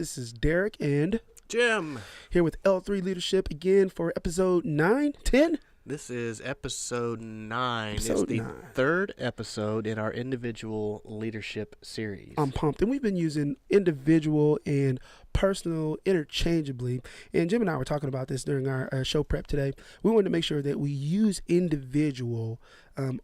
This is Derek and Jim. Here with L3 Leadership again for episode 9, 10? This is episode 9. Episode it's the 9. third episode in our individual leadership series. I'm pumped. And we've been using individual and personal interchangeably. And Jim and I were talking about this during our show prep today. We wanted to make sure that we use individual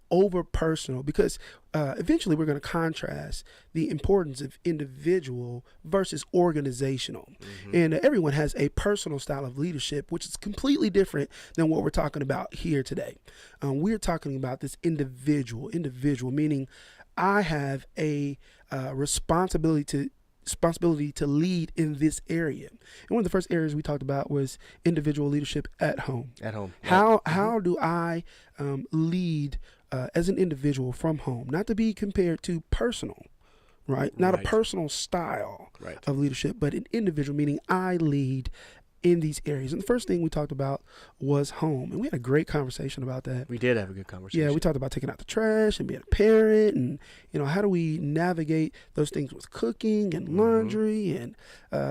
over personal because eventually we're going to contrast the importance of individual versus organizational. Mm-hmm. And everyone has a personal style of leadership, which is completely different than what we're talking about here today. We're talking about this individual meaning I have a responsibility to lead in this area. And one of the first areas we talked about was individual leadership at home. At home. How do I lead as an individual from home? Not to be compared to personal, right? Not a personal style of leadership, but an individual, meaning I lead in these areas. And the first thing we talked about was home. And we had a great conversation about that. We did have a good conversation. Yeah, we talked about taking out the trash and being a parent and, how do we navigate those things with cooking and laundry and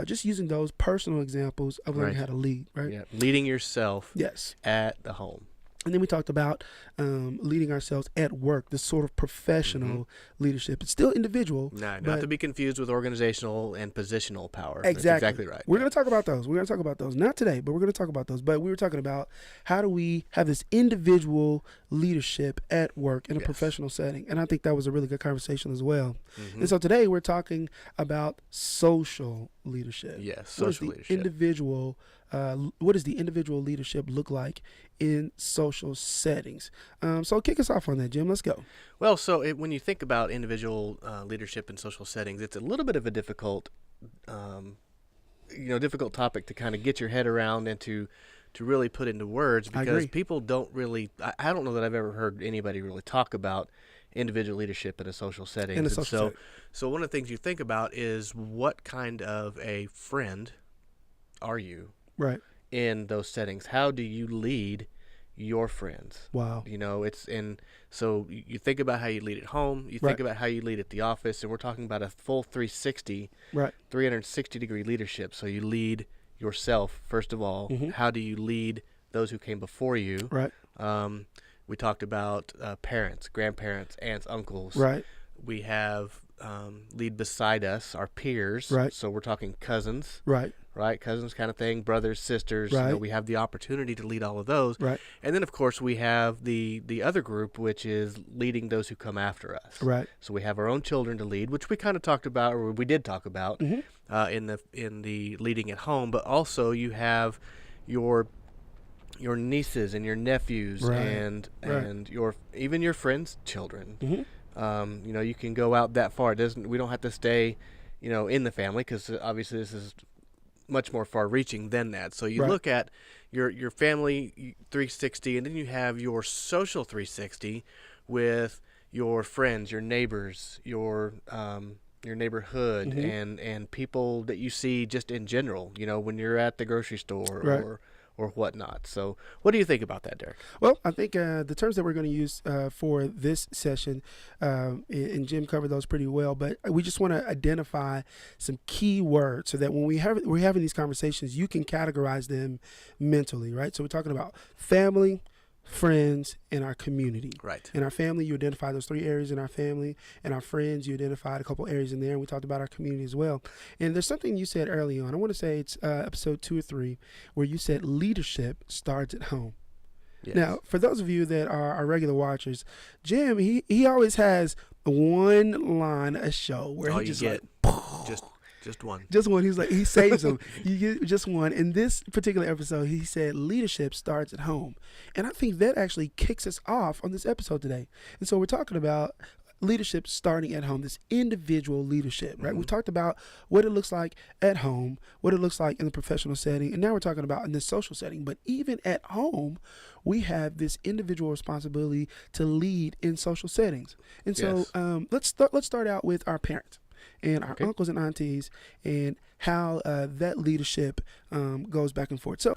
just using those personal examples of learning how to lead, right? Yeah, leading yourself yes. at the home. And then we talked about leading ourselves at work, this sort of professional leadership. It's still individual. Not to be confused with organizational and positional power. Exactly. That's exactly right. We're going to talk about those. Not today, but we're going to talk about those. But we were talking about how do we have this individual leadership at work in a professional setting. And I think that was a really good conversation as well. Mm-hmm. And so today we're talking about social leadership. Yes, social leadership. What does the individual leadership look like in social settings? So kick us off on that, Jim. Let's go. Well, so when you think about individual leadership in social settings, it's a little bit of a difficult topic to kind of get your head around and to really put into words because people don't really. I don't know that I've ever heard anybody really talk about individual leadership in a social setting. So one of the things you think about is what kind of a friend are you? Right. In those settings, how do you lead your friends? Wow. So you think about how you lead at home, you think about how you lead at the office, and we're talking about a full 360 degree leadership. So you lead yourself, first of all. Mm-hmm. How do you lead those who came before you? Right. We talked about parents, grandparents, aunts, uncles. Right. We have lead beside us, our peers. Right. So we're talking cousins. Right. Right, cousins kind of thing, brothers, sisters. Right. We have the opportunity to lead all of those. Right. And then, of course, we have the other group, which is leading those who come after us. Right. So we have our own children to lead, which we kind of talked about, or we did talk about in the leading at home. But also you have your nieces and your nephews and even your friends' children. Mm-hmm. You can go out that far. We don't have to stay, in the family because obviously this is much more far-reaching than that. So you look at your family 360, and then you have your social 360 with your friends, your neighbors, your neighborhood, and people that you see just in general. When you're at the grocery store or whatnot. So what do you think about that, Derek? Well, I think the terms that we're going to use for this session, and Jim covered those pretty well, but we just want to identify some key words so that when we're having these conversations, you can categorize them mentally, right? So we're talking about family, friends, and our community. Right. In our family, you identify those 3 areas in our family. And our friends, you identified a couple areas in there. And we talked about our community as well. And there's something you said early on. I want to say it's episode 2 or 3, where you said leadership starts at home. Yes. Now, for those of you that are our regular watchers, Jim, he always has one line a show where he just Just one. Just one. He's like, he saves them. You get just one. In this particular episode, he said leadership starts at home. And I think that actually kicks us off on this episode today. And so we're talking about leadership starting at home, this individual leadership, right? Mm-hmm. We talked about what it looks like at home, what it looks like in the professional setting, and now we're talking about in the social setting. But even at home, we have this individual responsibility to lead in social settings. And so let's start out with our parents and our uncles and aunties and how that leadership goes back and forth. So,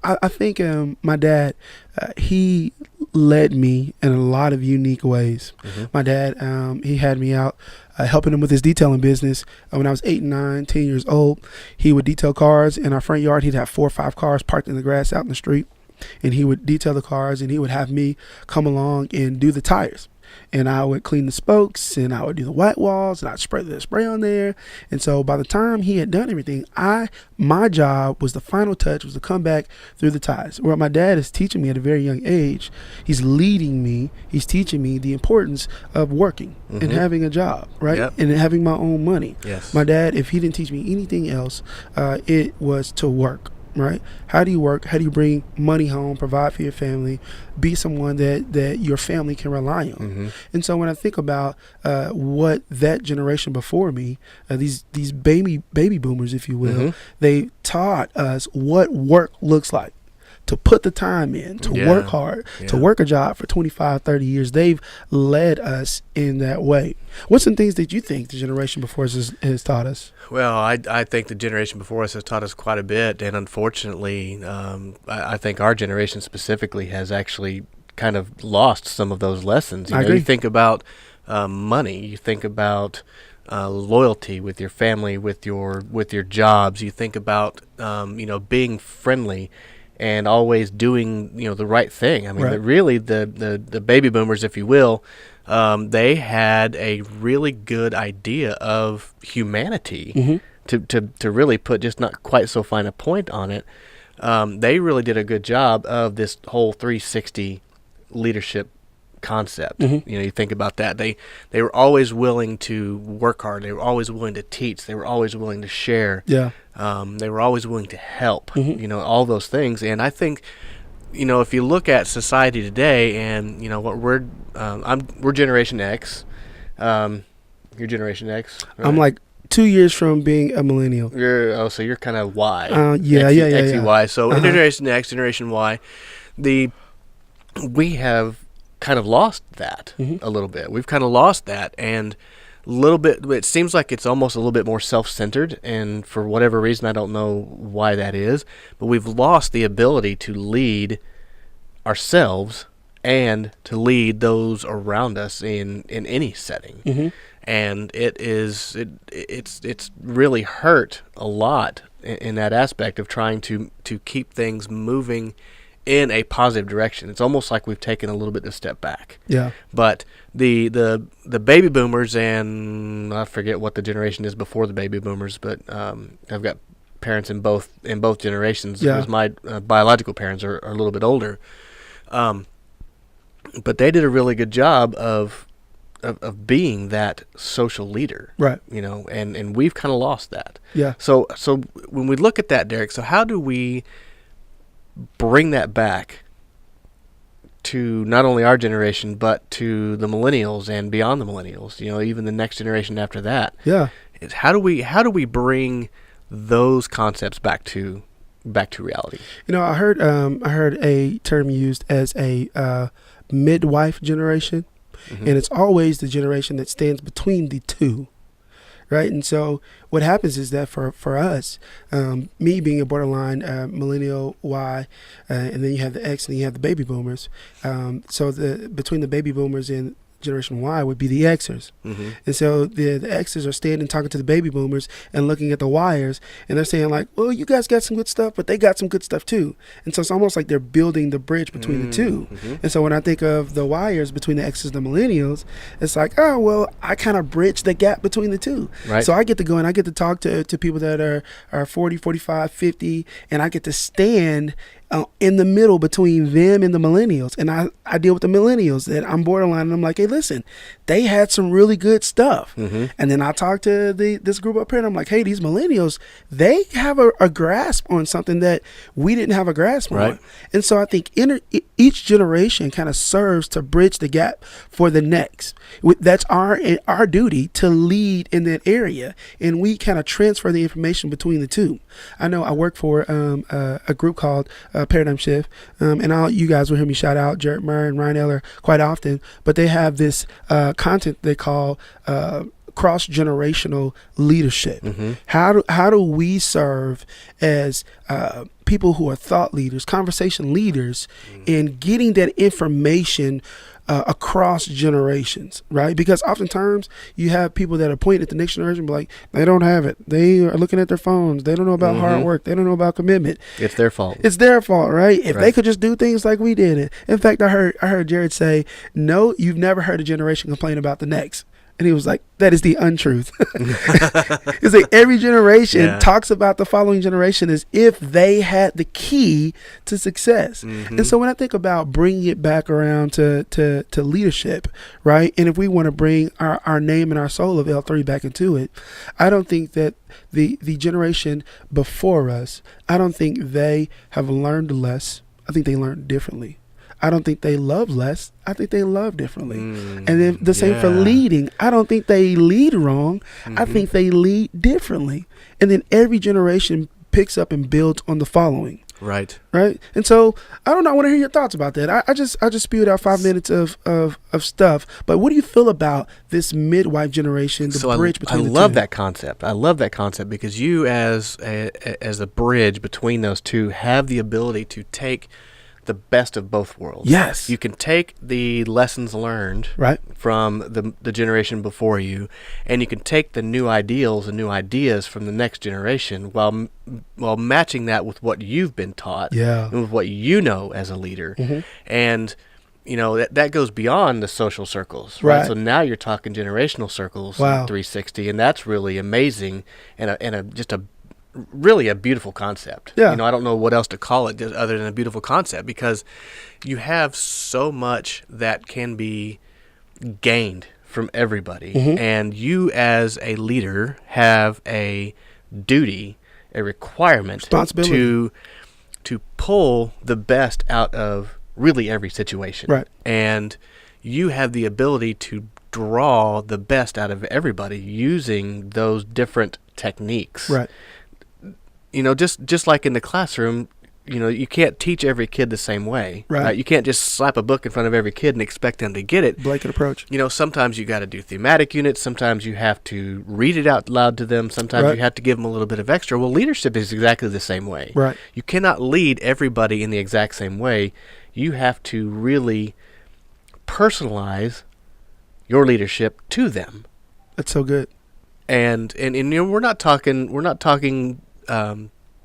I think my dad, he led me in a lot of unique ways. My dad, he had me out helping him with his detailing business. When I was 8, 9, 10 years old, he would detail cars in our front yard. He'd have 4 or 5 cars parked in the grass out in the street, and he would detail the cars, and he would have me come along and do the tires. And I would clean the spokes, and I would do the white walls, and I'd spray the spray on there. And so by the time he had done everything, my job was the final touch, was to come back through the tires. Where my dad is teaching me at a very young age, he's leading me, he's teaching me the importance of working and having a job, right? Yep. And having my own money. Yes. My dad, if he didn't teach me anything else, it was to work. Right? How do you work? How do you bring money home, provide for your family, be someone that your family can rely on? And so when I think about what that generation before me, these baby boomers, if you will, they taught us what work looks like. To put the time in, to work hard, to work a job for 25, 30 years. They've led us in that way. What's some things that you think the generation before us has taught us? Well, I think the generation before us has taught us quite a bit, and unfortunately, I think our generation specifically has actually kind of lost some of those lessons. I agree. You think about money, you think about loyalty with your family, with your jobs. You think about being friendly and always doing the right thing. I mean, really, the baby boomers, if you will, they had a really good idea of humanity. To really put just not quite so fine a point on it, they really did a good job of this whole 360 leadership concept. You think about that. They were always willing to work hard. They were always willing to teach. They were always willing to share. They were always willing to help. All those things. And I think, if you look at society today, and what we're Generation X. You're Generation X. Right? I'm like 2 years from being a millennial. So you're kind of Y. XY. So Generation X, Generation Y, we have kind of lost that a little bit. We've kind of lost that, and a little bit. It seems like it's almost a little bit more self-centered, and for whatever reason, I don't know why that is, but we've lost the ability to lead ourselves and to lead those around us in any setting. And it's really hurt a lot in that aspect of trying to keep things moving in a positive direction. It's almost like we've taken a little bit of a step back. But the baby boomers, and I forget what the generation is before the baby boomers, but I've got parents in both generations. Because my biological parents are a little bit older. But they did a really good job of being that social leader, right? And we've kind of lost that. So when we look at that, Derek, so how do we bring that back to not only our generation but to the millennials and beyond the millennials? Even the next generation after that. It's how do we bring those concepts back to reality? I heard a term used as a midwife generation, and it's always the generation that stands between the two, right? And so what happens is that for us, me being a borderline millennial Y, and then you have the X, and then you have the baby boomers. So between the baby boomers and Generation Y would be the Xers. And so the Xers are standing talking to the baby boomers and looking at the Yers, and they're saying like, well, you guys got some good stuff, but they got some good stuff too. And so it's almost like they're building the bridge between the two. And so when I think of the Yers between the Xers and the millennials, it's like, oh, well, I kind of bridge the gap between the two. So I get to go and I get to talk to people that are 40, 45, 50, and I get to stand in the middle between them and the millennials. And I deal with the millennials that I'm borderline, and I'm like, hey, listen, they had some really good stuff. And then I talk to this group up here, and I'm like, hey, these millennials, they have a grasp on something that we didn't have a grasp on. And so I think each generation kind of serves to bridge the gap for the next. That's our duty to lead in that area, and we kind of transfer the information between the two. I know I work for a group called Paradigm Shift, and you guys will hear me shout out Jared Murray and Ryan Eller quite often, but they have this content they call cross-generational leadership. Mm-hmm. How do we serve as people who are thought leaders, conversation leaders, in getting that information across generations, right? Because oftentimes you have people that are pointing at the next generation, be like, they don't have it. They are looking at their phones. They don't know about hard work. They don't know about commitment. It's their fault. It's their fault, right? If they could just do things like we did it. In fact, I heard Jared say, "No, you've never heard a generation complain about the next." And he was like, that is the untruth. It's like every generation talks about the following generation as if they had the key to success. Mm-hmm. And so when I think about bringing it back around to leadership, right? And if we want to bring our name and our soul of L3 back into it, I don't think that the generation before us, I don't think they have learned less. I think they learned differently. I don't think they love less. I think they love differently. And then the same for leading. I don't think they lead wrong. I think they lead differently. And then every generation picks up and builds on the following. Right. Right. And so I don't know. I want to hear your thoughts about that. I just spewed out 5 minutes of stuff. But what do you feel about this midwife generation, the bridge between the two? I love that concept. I love that concept because you as a bridge between those two have the ability to take the best of both worlds. Yes. You can take the lessons learned from the generation before you, and you can take the new ideals and new ideas from the next generation while matching that with what you've been taught and with what you know as a leader. Mm-hmm. And you know that goes beyond the social circles, right? So now you're talking generational circles, 360, and that's really amazing and just a really a beautiful concept. Yeah. You know, I don't know what else to call it other than a beautiful concept because you have so much that can be gained from everybody. Mm-hmm. And you as a leader have a duty, a requirement to pull the best out of really every situation. Right. And you have the ability to draw the best out of everybody using those different techniques. Right. You know, just like in the classroom, you know, you can't teach every kid the same way. Right. You can't just slap a book in front of every kid and expect them to get it. Blanket approach. You know, sometimes you got to do thematic units. Sometimes you have to read it out loud to them. Sometimes you have to give them a little bit of extra. Well, leadership is exactly the same way. Right. You cannot lead everybody in the exact same way. You have to really personalize your leadership to them. That's so good. And you know, we're not talking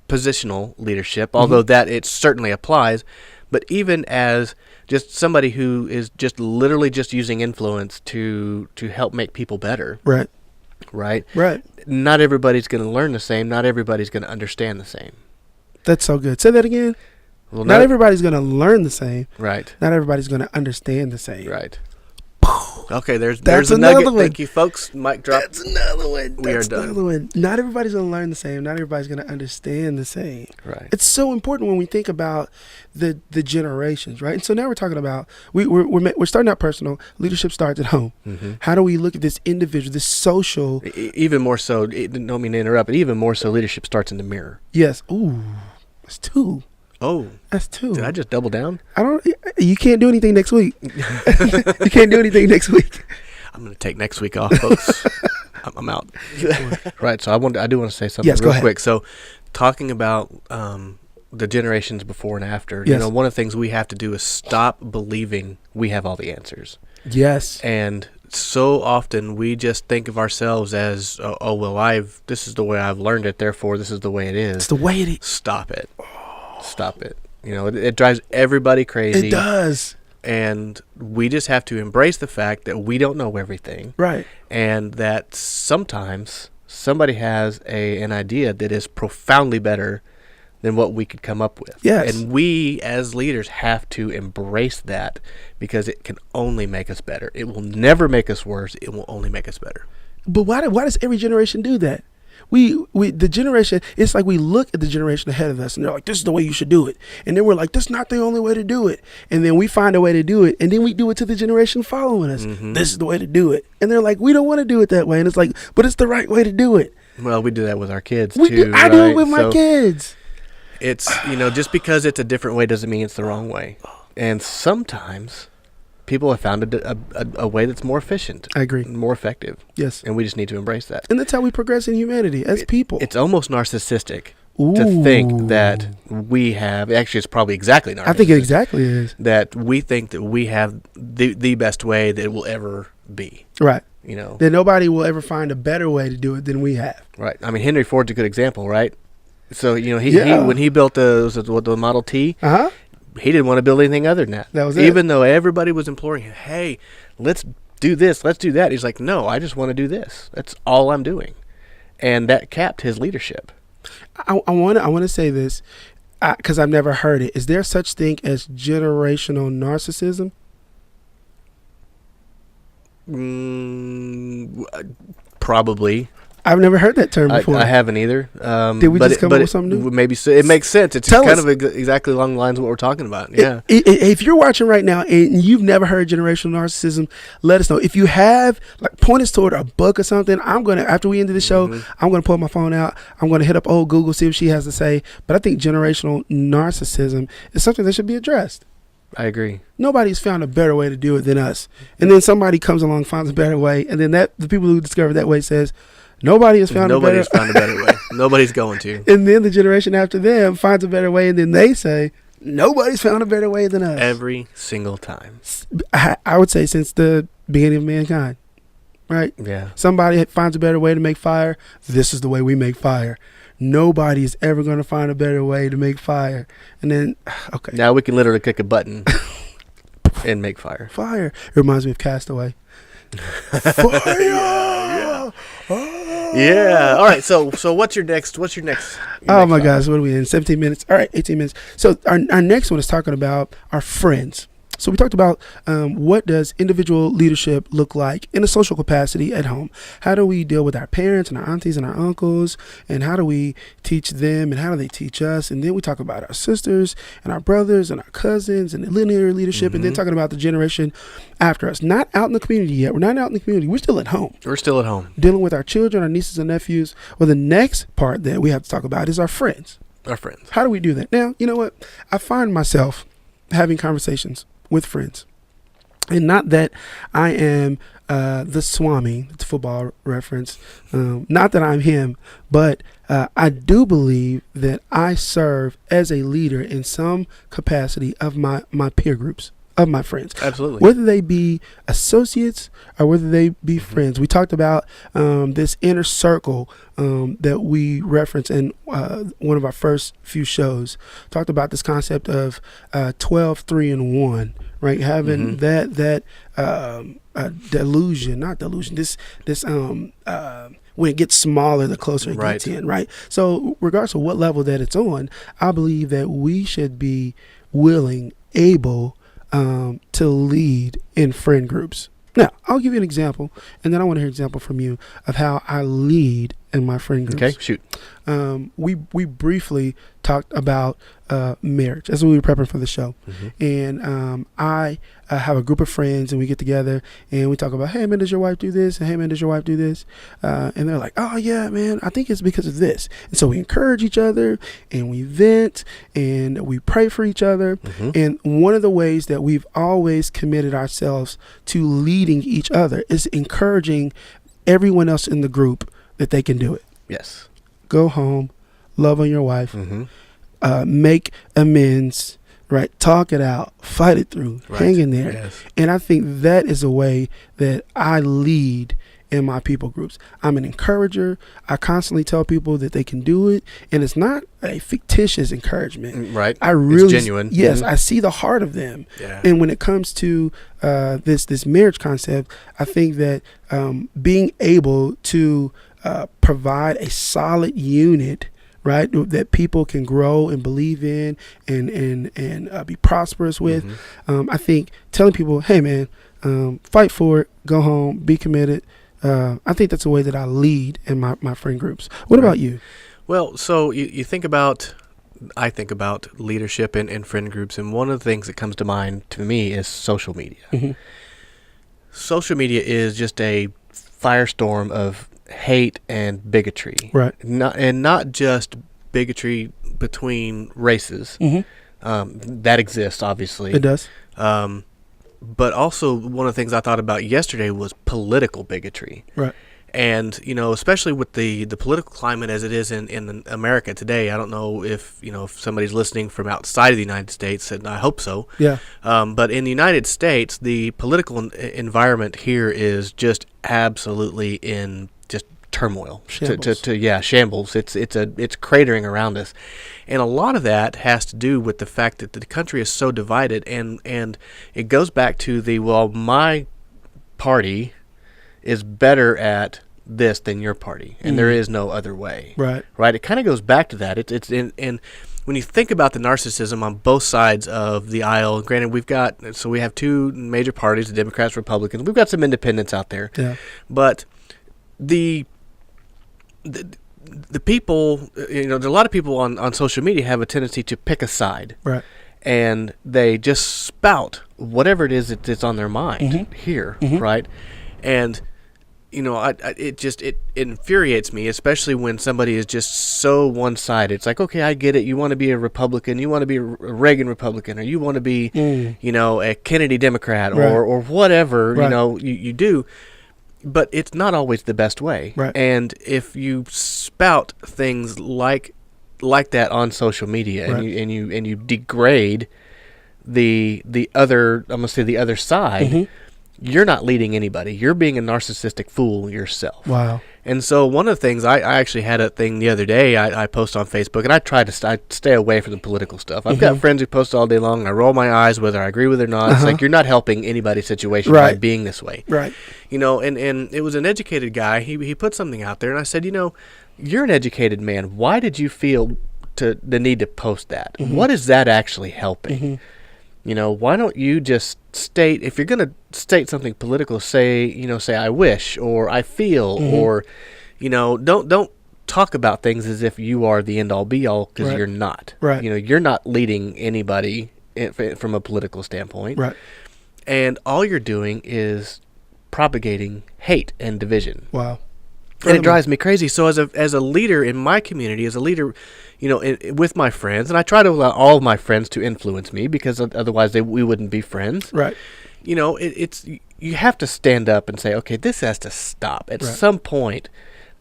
positional leadership, although that it certainly applies, but even as just somebody who is just literally just using influence to help make people better. Right. Not everybody's going to learn the same. Not everybody's going to understand the same. That's so good. Say that again. Well, not everybody's going to learn the same. Right. Not everybody's going to understand the same. Right. Okay, there's a nugget. One. Thank you, folks. Mic drop. That's another one. We are done. Another one. Not everybody's going to learn the same. Not everybody's going to understand the same. Right. It's so important when we think about the generations, right? And so now we're talking about we're starting out personal. Leadership starts at home. Mm-hmm. How do we look at this individual, this social? Even more so. Don't mean to interrupt, but even more so, leadership starts in the mirror. Yes. Ooh, that's two. Oh, that's two. Did I just double down? You can't do anything next week. You can't do anything next week. I'm going to take next week off, folks. I'm out. Right. So I do want to say something real quick. So, talking about the generations before and after. Yes. You know, one of the things we have to do is stop believing we have all the answers. Yes. And so often we just think of ourselves as, this is the way I've learned it. Therefore, this is the way it is. It's the way it is. Stop it. Stop it. You know, it drives everybody crazy. It does. And we just have to embrace the fact that we don't know everything. Right. And that sometimes somebody has an idea that is profoundly better than what we could come up with. Yes. And we as leaders have to embrace that because it can only make us better. It will never make us worse. It will only make us better. But why does every generation do that? The generation, it's like we look at the generation ahead of us and they're like, this is the way you should do it. And then we're like, that's not the only way to do it. And then we find a way to do it. And then we do it to the generation following us. Mm-hmm. This is the way to do it. And they're like, we don't want to do it that way. And it's like, but it's the right way to do it. Well, we do that with our kids too. I do it with my kids. It's, just because it's a different way doesn't mean it's the wrong way. And sometimes people have found a way that's more efficient. I agree. More effective. Yes. And we just need to embrace that. And that's how we progress in humanity as people. It's almost narcissistic to think that we have, actually it's probably exactly narcissistic. I think it exactly is. That we think that we have the best way that it will ever be. Right. You know. That nobody will ever find a better way to do it than we have. Right. I mean, Henry Ford's a good example, right? So, you know, he when he built the Model T, he didn't want to build anything other than that. That was it. Even though everybody was imploring him, hey, let's do this, let's do that. He's like, no, I just want to do this. That's all I'm doing. And that capped his leadership. I want to say this because I've never heard it. Is there such thing as generational narcissism? Probably. I've never heard that term before. I haven't either. Did we just come up with something new? Maybe so. It makes sense. It's kind of exactly along the lines of what we're talking about. Yeah. If you're watching right now and you've never heard generational narcissism, let us know. If you have, like, point us toward a book or something. I'm gonna, after we end the show, I'm gonna pull my phone out. I'm gonna hit up old Google, see what she has to say. But I think generational narcissism is something that should be addressed. I agree. Nobody's found a better way to do it than us. And then somebody comes along, finds a better way, and then the people who discover that way says, Nobody's found a better way. Nobody's going to. And then the generation after them finds a better way, and then they say, nobody's found a better way than us. Every single time. I would say since the beginning of mankind, right? Yeah. Somebody finds a better way to make fire. This is the way we make fire. Nobody is ever going to find a better way to make fire. And then, okay. Now we can literally click a button and make fire. Fire. It reminds me of Castaway. Fire! Yeah. All right. So what's your next? Oh my gosh, what are we in? 17 minutes. All right, 18 minutes. So our next one is talking about our friends. So we talked about what does individual leadership look like in a social capacity at home? How do we deal with our parents and our aunties and our uncles? And how do we teach them and how do they teach us? And then we talk about our sisters and our brothers and our cousins and the linear leadership. And then talking about the generation after us. Not out in the community yet. We're not out in the community. We're still at home. We're still at home. Dealing with our children, our nieces and nephews. Well, the next part that we have to talk about is our friends. Our friends. How do we do that? Now, you know what? I find myself having conversations with friends. And not that I am the Swami, it's a football reference, not that I'm him, but I do believe that I serve as a leader in some capacity of my peer groups, of my friends. Absolutely. Whether they be associates or whether they be friends. We talked about this inner circle that we referenced in one of our first few shows. Talked about this concept of 12, 3, and 1. Right, having that delusion, not delusion. This when it gets smaller, the closer it gets in. Right. So, regardless of what level that it's on, I believe that we should be willing, able to lead in friend groups. Now, I'll give you an example, and then I want to hear an example from you of how I lead in my friend groups. Okay, shoot. We briefly talked about marriage as we were prepping for the show. And I have a group of friends, and we get together, and we talk about, hey, man, does your wife do this? And hey, man, does your wife do this? And they're like, oh, yeah, man, I think it's because of this. And so we encourage each other, and we vent, and we pray for each other. And one of the ways that we've always committed ourselves to leading each other is encouraging everyone else in the group that they can do it. Yes. Go home, love on your wife, make amends, right? Talk it out, fight it through, hang in there. Yes. And I think that is a way that I lead in my people groups. I'm an encourager. I constantly tell people that they can do it. And it's not a fictitious encouragement. Right. I really, it's genuine. Yes, I see the heart of them. Yeah. And when it comes to this marriage concept, I think that being able to provide a solid unit, right, that people can grow and believe in and be prosperous with. I think telling people, hey, man, fight for it, go home, be committed. I think that's a way that I lead in my friend groups. What about you? Well, so you think about, I think about leadership in friend groups, and one of the things that comes to mind to me is social media. Social media is just a firestorm of hate and bigotry, right? Not just bigotry between races. That exists, obviously. It does. but also one of the things I thought about yesterday was political bigotry. Right. And, especially with the political climate as it is in America today, I don't know if somebody's listening from outside of the United States, and I hope so. Yeah. But in the United States, the political environment here is just absolutely in just turmoil. Shambles. Shambles. It's cratering around us. And a lot of that has to do with the fact that the country is so divided, and it goes back to my party is better at this than your party, and there is no other way. Right. It kind of goes back to that. It's in when you think about the narcissism on both sides of the aisle. Granted, we have two major parties, the Democrats, Republicans. We've got some independents out there. Yeah. But the people, there are a lot of people on social media have a tendency to pick a side. Right. And they just spout whatever it is that's on their mind here, right? And it infuriates me, especially when somebody is just so one-sided. It's like, okay, I get it. You want to be a Republican, you want to be a Reagan Republican, or you want to be, a Kennedy Democrat, or whatever, you do. But it's not always the best way. Right. And if you spout things like that on social media, and you degrade the other, I'm gonna say the other side, you're not leading anybody. You're being a narcissistic fool yourself. Wow. And so one of the things, I actually had a thing the other day I post on Facebook, and I try to stay away from the political stuff. I've got friends who post all day long, and I roll my eyes whether I agree with it or not. It's like, you're not helping anybody's situation by being this way. Right. And it was an educated guy. He put something out there, and I said, you're an educated man. Why did you feel the need to post that? What is that actually helping? Why don't you just state, if you're going to state something political, say I wish, or I feel, or, don't talk about things as if you are the end all be all, because you're not. Right. You're not leading anybody from a political standpoint. Right. And all you're doing is propagating hate and division. Wow. And it drives me crazy. So as a leader in my community, as a leader, with my friends, and I try to allow all of my friends to influence me, because otherwise we wouldn't be friends. Right. It's you have to stand up and say, okay, this has to stop. At some point,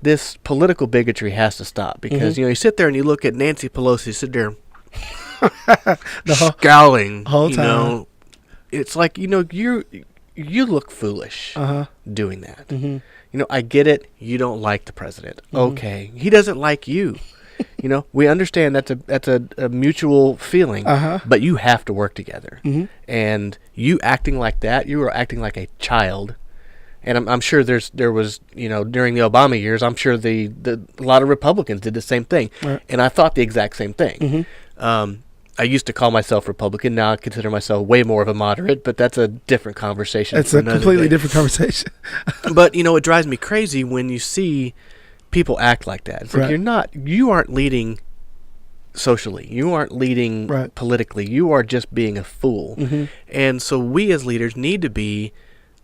this political bigotry has to stop, because you sit there and you look at Nancy Pelosi sit there scowling whole time. It's like, you look foolish doing that. I get it. You don't like the president. Okay. He doesn't like you. We understand that's a mutual feeling, but you have to work together. And you acting like that, you are acting like a child. And I'm sure there was, during the Obama years, I'm sure a lot of Republicans did the same thing. Right. And I thought the exact same thing. I used to call myself Republican. Now I consider myself way more of a moderate, but that's a different conversation. It's a completely different conversation. But, it drives me crazy when you see people act like that. It's like, you aren't leading socially. You aren't leading politically. You are just being a fool. And so we as leaders need to be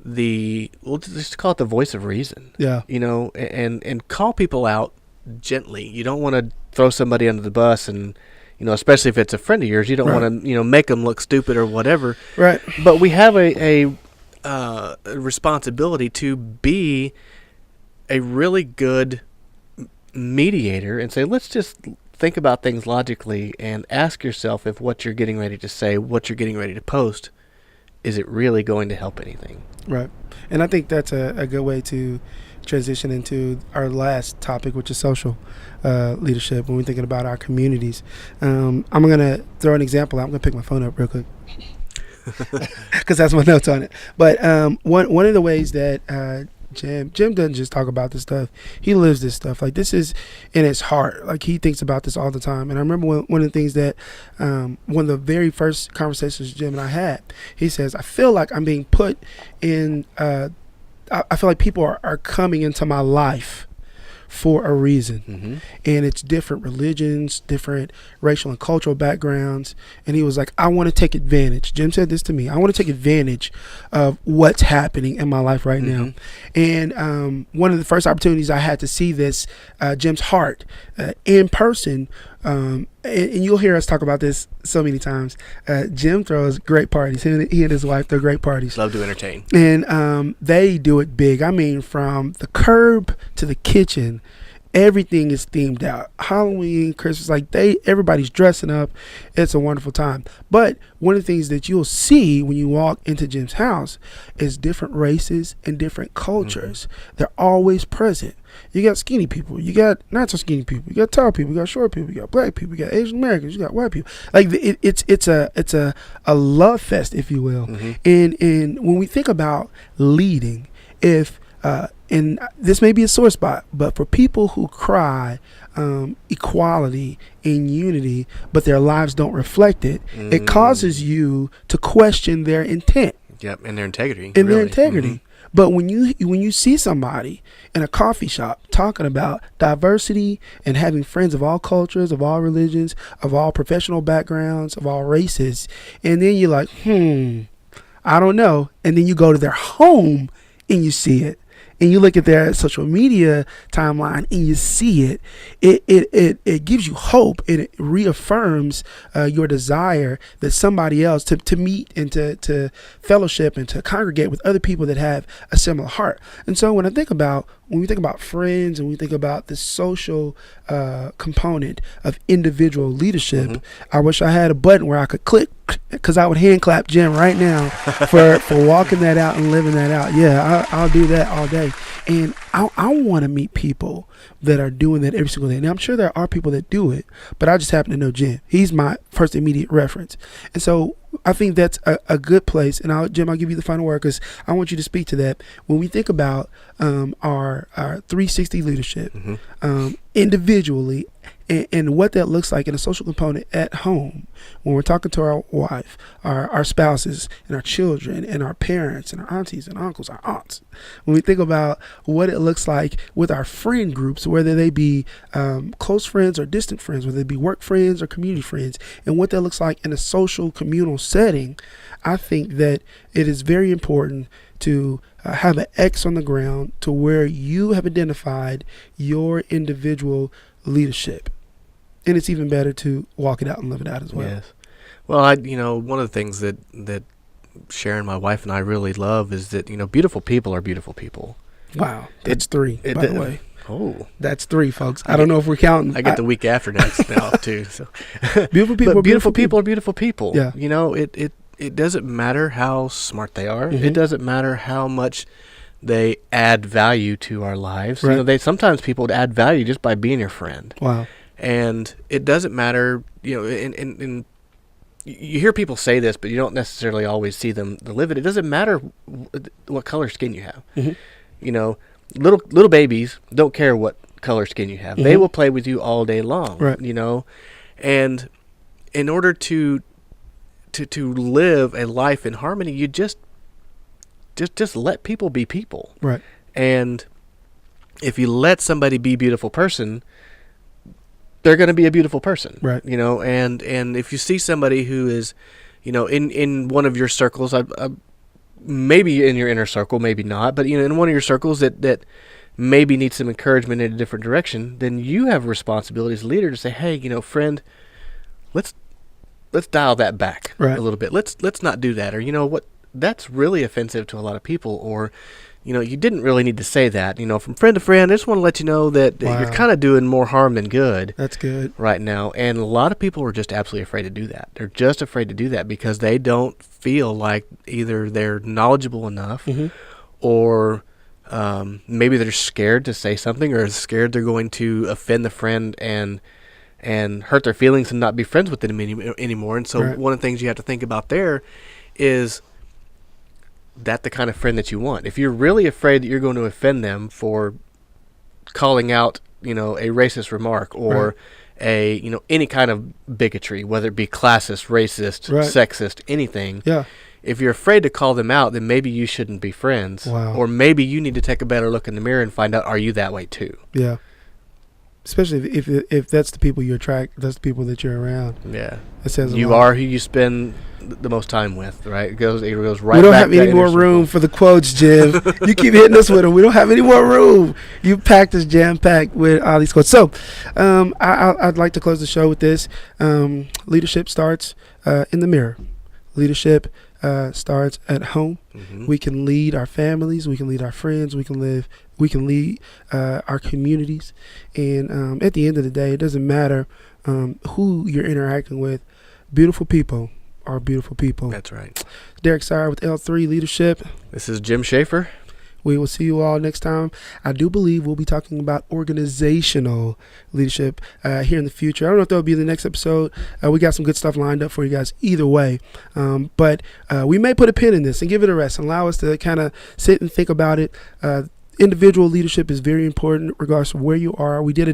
we'll just call it the voice of reason. Yeah. And call people out gently. You don't want to throw somebody under the bus, and especially if it's a friend of yours, you don't want to, make them look stupid or whatever. Right. But we have a responsibility to be a really good mediator and say, let's just think about things logically and ask yourself if what you're getting ready to say, what you're getting ready to post, is it really going to help anything? Right. And I think that's a good way to transition into our last topic, which is social leadership, when we're thinking about our communities. I'm going to throw an example out. I'm going to pick my phone up real quick because that's my notes on it. But one of the ways that Jim doesn't just talk about this stuff. He lives this stuff. Like, this is in his heart. Like, he thinks about this all the time. And I remember one of the things that one of the very first conversations Jim and I had, he says, I feel like I'm being put in I feel like people are coming into my life for a reason. Mm-hmm. And it's different religions, different racial and cultural backgrounds. And he was like, I want to take advantage. Jim said this to me. I want to take advantage of what's happening in my life right now. And one of the first opportunities I had to see this, Jim's heart in person, and you'll hear us talk about this so many times. Jim throws great parties. He and his wife throw great parties. Love to entertain. And they do it big. I mean, from the curb to the kitchen, everything is themed out. Halloween, Christmas, like everybody's dressing up. It's a wonderful time. But one of the things that you'll see when you walk into Jim's house is different races and different cultures. Mm-hmm. They're always present. You got skinny people. You got not so skinny people. You got tall people. You got short people. You got black people. You got Asian Americans. You got white people. Like it's a love fest, if you will. Mm-hmm. And when we think about leading, and this may be a sore spot, but for people who cry equality and unity, but their lives don't reflect it, it causes you to question their intent. Yep, and their integrity. And their integrity. Mm-hmm. But when you see somebody in a coffee shop talking about diversity and having friends of all cultures, of all religions, of all professional backgrounds, of all races, and then you're like, I don't know. And then you go to their home and you see it. And you look at their social media timeline and you see it, it gives you hope, and it reaffirms your desire that somebody else to meet and to fellowship and to congregate with other people that have a similar heart. And so when we think about friends and we think about the social component of individual leadership, I wish I had a button where I could click, because I would hand clap Jim right now for walking that out and living that out. Yeah, I'll do that all day. And I want to meet people that are doing that every single day. Now, I'm sure there are people that do it, but I just happen to know Jim. He's my first immediate reference. And so I think that's a good place. And Jim, I'll give you the final word because I want you to speak to that. When we think about our 360 leadership individually, and what that looks like in a social component at home, when we're talking to our wife, our spouses, and our children, and our parents, and our aunties and uncles, our aunts. When we think about what it looks like with our friend groups, whether they be close friends or distant friends, whether they be work friends or community friends, and what that looks like in a social communal setting, I think that it is very important to have an X on the ground to where you have identified your individual leadership. And it's even better to walk it out and live it out as well. Yes. Well, one of the things that Sharon, my wife, and I really love is that, beautiful people are beautiful people. Wow. That's three, by the way. Oh. That's three, folks. I don't know if we're counting. I get the week after next now, too. So. Beautiful people. But beautiful people are beautiful people. Yeah. It doesn't matter how smart they are. Mm-hmm. It doesn't matter how much they add value to our lives. Right. Sometimes people add value just by being your friend. Wow. And it doesn't matter, and you hear people say this, but you don't necessarily always see them live it. It doesn't matter what color skin you have. Mm-hmm. Little babies don't care what color skin you have. Mm-hmm. They will play with you all day long. Right. And in order to live a life in harmony, you just let people be people. Right. And if you let somebody be a beautiful person, they're going to be a beautiful person. Right. And if you see somebody who is, in one of your circles, maybe in your inner circle, maybe not, but in one of your circles that maybe needs some encouragement in a different direction, then you have a responsibility as a leader to say, hey, friend, let's dial that back a little bit. Let's not do that. Or what, that's really offensive to a lot of people. Or you didn't really need to say that. From friend to friend, I just want to let you know that you're kind of doing more harm than good. That's good. Right now. And a lot of people are just absolutely afraid to do that. They're just afraid to do that because they don't feel like either they're knowledgeable enough mm-hmm. or maybe they're scared to say something or scared they're going to offend the friend and hurt their feelings and not be friends with them anymore. And so one of the things you have to think about there is that the kind of friend that you want. If you're really afraid that you're going to offend them for calling out, a racist remark or any kind of bigotry, whether it be classist, racist, sexist, anything. Yeah. If you're afraid to call them out, then maybe you shouldn't be friends. Wow. Or maybe you need to take a better look in the mirror and find out, are you that way too? Yeah. especially if that's the people you attract, that's the people that you're around. Yeah. It says you are who you spend the most time with, right? It goes right. We don't back have any more room for the quotes, Jim. You keep hitting us with them. We don't have any more room. You packed us jam-packed with all these quotes. So I'd like to close the show with this. Leadership starts in the mirror. Leadership starts at home. Mm-hmm. We can lead our families. We can lead our friends. We can lead our communities. And at the end of the day, it doesn't matter who you're interacting with. Beautiful people are beautiful people. That's right. Derek Sire with L3 Leadership. This is Jim Schaefer. We will see you all next time. I do believe we'll be talking about organizational leadership here in the future. I don't know if that'll be the next episode. We got some good stuff lined up for you guys either way. But we may put a pin in this and give it a rest and allow us to kind of sit and think about it. Individual leadership is very important regardless of where you are. We did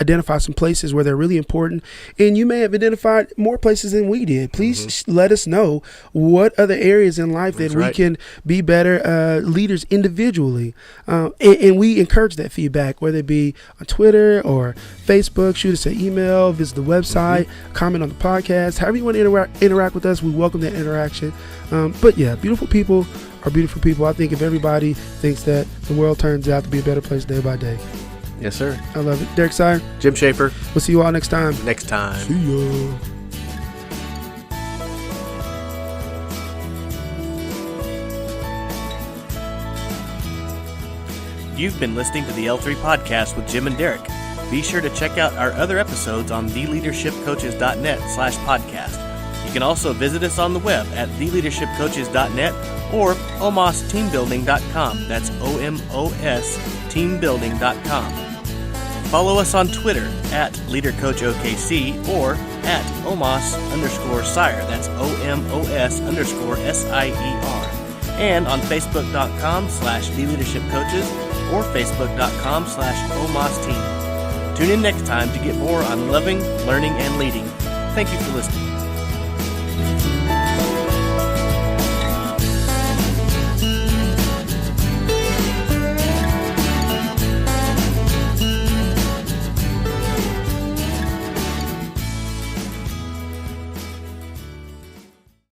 identify some places where they're really important, and you may have identified more places than we did. Please let us know what other areas in life that we can be better leaders individually. And we encourage that feedback, whether it be on Twitter or Facebook. Shoot us an email, visit the website, comment on the podcast. However you want to interact with us, we welcome that interaction. But yeah, beautiful people are beautiful people. I think if everybody thinks that, the world turns out to be a better place day by day. Yes, sir. I love it. Derek Sire. Jim Schaefer. We'll see you all next time. Next time. See ya. You've been listening to the L3 Podcast with Jim and Derek. Be sure to check out our other episodes on theleadershipcoaches.net/podcast. You can also visit us on the web at theleadershipcoaches.net or omosteambuilding.com. That's OMOS teambuilding.com. Follow us on Twitter at LeaderCoachOKC or at OMOS_Sire. That's OMOS_SIER. And on Facebook.com/TheLeadershipCoaches or Facebook.com/OMOSteam. Tune in next time to get more on loving, learning, and leading. Thank you for listening.